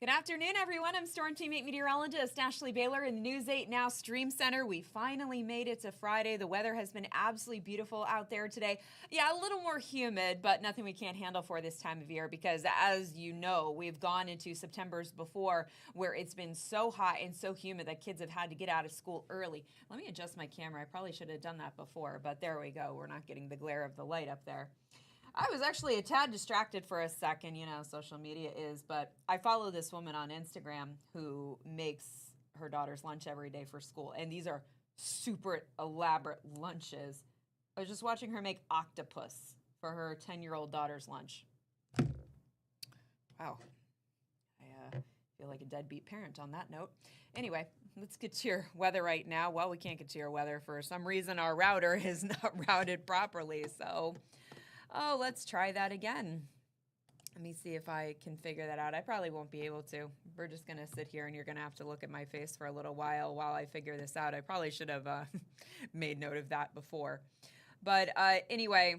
Good afternoon, everyone. I'm Storm Team 8 meteorologist Ashley Baylor in the News 8 Now Stream Center. We finally made it to Friday. The weather has been absolutely beautiful out there today. Yeah, a little more humid, but nothing we can't handle for this time of year because, as you know, we've gone into Septembers before where it's been so hot and so humid that kids have had to get out of school early. Let me adjust my camera. I probably should have done that before, but there we go. We're not getting the glare of the light up there. I was actually a tad distracted for a second, social media is, but I follow this woman on Instagram who makes her daughter's lunch every day for school, and these are super elaborate lunches. I was just watching her make octopus for her 10-year-old daughter's lunch. Wow. I feel like a deadbeat parent on that note. Anyway, let's get to your weather right now. Well, we can't get to your weather. For some reason, our router is not routed properly, so... Oh, let's try that again. Let me see if I can figure that out. I probably won't be able to. We're just going to sit here and you're going to have to look at my face for a little while I figure this out. I probably should have made note of that before. But anyway,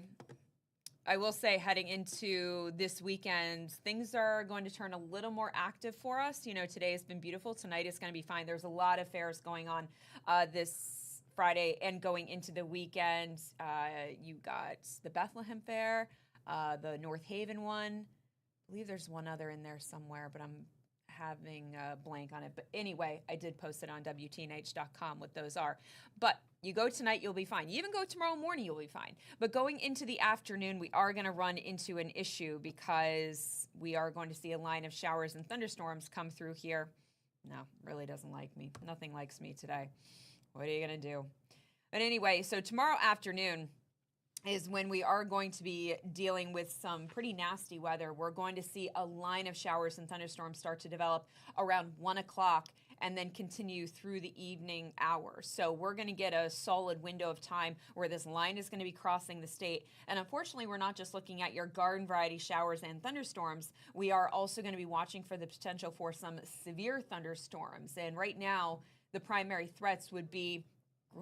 I will say heading into this weekend, things are going to turn a little more active for us. Today has been beautiful. Tonight is going to be fine. There's a lot of fairs going on this Friday and going into the weekend. You got the Bethlehem Fair, the North Haven one. I believe there's one other in there somewhere, but I'm having a blank on it. But anyway, I did post it on WTNH.com what those are. But you go tonight, you'll be fine. You even go tomorrow morning, you'll be fine. But going into the afternoon, we are going to run into an issue because we are going to see a line of showers and thunderstorms come through here. No, really doesn't like me. Nothing likes me today. What are you going to do? But anyway, so tomorrow afternoon is when we are going to be dealing with some pretty nasty weather. We're going to see a line of showers and thunderstorms start to develop around 1 o'clock and then continue through the evening hours. So we're going to get a solid window of time where this line is going to be crossing the state. And unfortunately, we're not just looking at your garden variety showers and thunderstorms. We are also going to be watching for the potential for some severe thunderstorms. And right now, the primary threats would be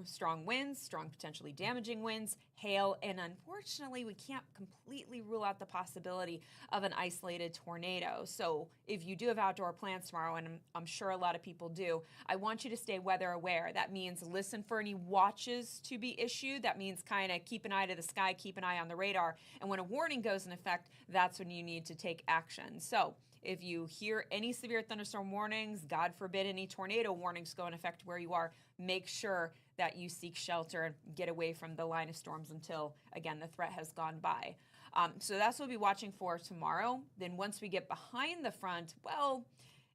strong winds, strong potentially damaging winds, hail, and unfortunately, we can't completely rule out the possibility of an isolated tornado. So if you do have outdoor plans tomorrow, and I'm sure a lot of people do, I want you to stay weather aware. That means listen for any watches to be issued. That means kind of keep an eye to the sky, keep an eye on the radar. And when a warning goes in effect, that's when you need to take action. So if you hear any severe thunderstorm warnings, God forbid any tornado warnings go in effect where you are, make sure that you seek shelter and get away from the line of storms until, again, the threat has gone by. So that's what we'll be watching for tomorrow. Then once we get behind the front, well,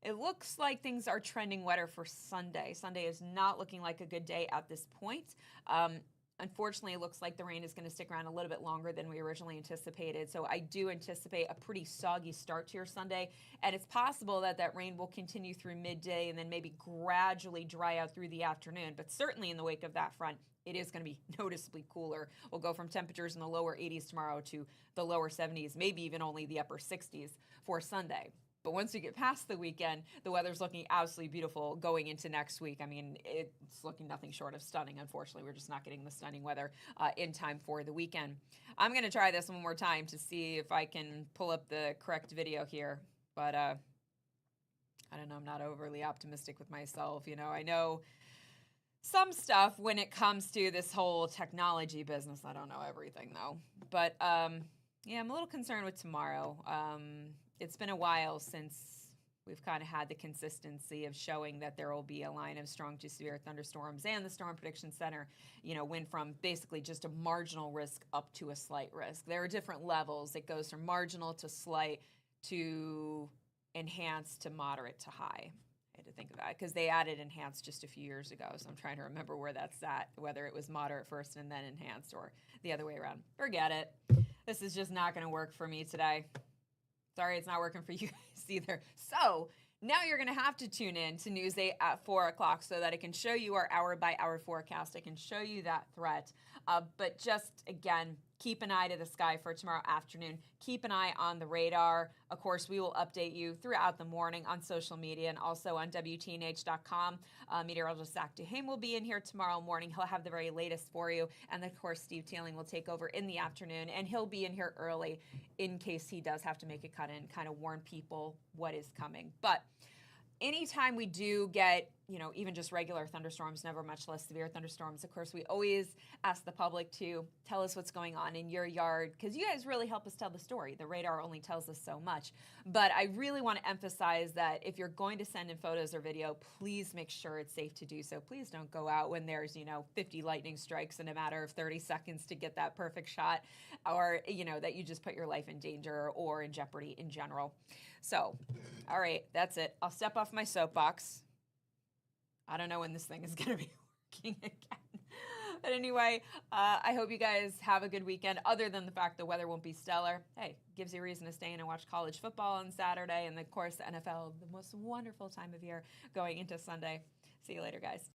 it looks like things are trending wetter for Sunday. Sunday is not looking like a good day at this point. Unfortunately, it looks like the rain is going to stick around a little bit longer than we originally anticipated. So I do anticipate a pretty soggy start to your Sunday. And it's possible that that rain will continue through midday and then maybe gradually dry out through the afternoon. But certainly in the wake of that front, it is going to be noticeably cooler. We'll go from temperatures in the lower 80s tomorrow to the lower 70s, maybe even only the upper 60s for Sunday. But once we get past the weekend, the weather's looking absolutely beautiful going into next week. I mean, it's looking nothing short of stunning. Unfortunately, we're just not getting the stunning weather in time for the weekend. I'm going to try this one more time to see if I can pull up the correct video here. But I don't know. I'm not overly optimistic with myself. I know some stuff when it comes to this whole technology business. I don't know everything, though. But, yeah, I'm a little concerned with tomorrow. It's been a while since we've kind of had the consistency of showing that there will be a line of strong to severe thunderstorms, and the Storm Prediction Center, went from basically just a marginal risk up to a slight risk. There are different levels. It goes from marginal to slight to enhanced to moderate to high. I had to think of that because they added enhanced just a few years ago. So I'm trying to remember where that's at, whether it was moderate first and then enhanced or the other way around. Forget it. This is just not going to work for me today. Sorry, it's not working for you guys either. So now you're going to have to tune in to News 8 at 4 o'clock so that I can show you our hour-by-hour forecast. I can show you that threat. But just, again, keep an eye to the sky for tomorrow afternoon. Keep an eye on the radar. Of course, we will update you throughout the morning on social media and also on WTNH.com. Meteorologist Zach Duhame will be in here tomorrow morning. He'll have the very latest for you. And of course, Steve Teeling will take over in the afternoon, and he'll be in here early in case he does have to make a cut in, kind of warn people what is coming. But anytime we do get, even just regular thunderstorms, never much less severe thunderstorms, of course, we always ask the public to tell us what's going on in your yard, because you guys really help us tell the story. The radar only tells us so much. But I really want to emphasize that if you're going to send in photos or video, please make sure it's safe to do so. Please don't go out when there's, 50 lightning strikes in a matter of 30 seconds to get that perfect shot, or, that you just put your life in danger or in jeopardy in general. So, all right, that's it. I'll step off my soapbox. I don't know when this thing is going to be working again. But anyway, I hope you guys have a good weekend, other than the fact the weather won't be stellar. Hey, gives you a reason to stay in and watch college football on Saturday, and of course the NFL, the most wonderful time of year going into Sunday. See you later, guys.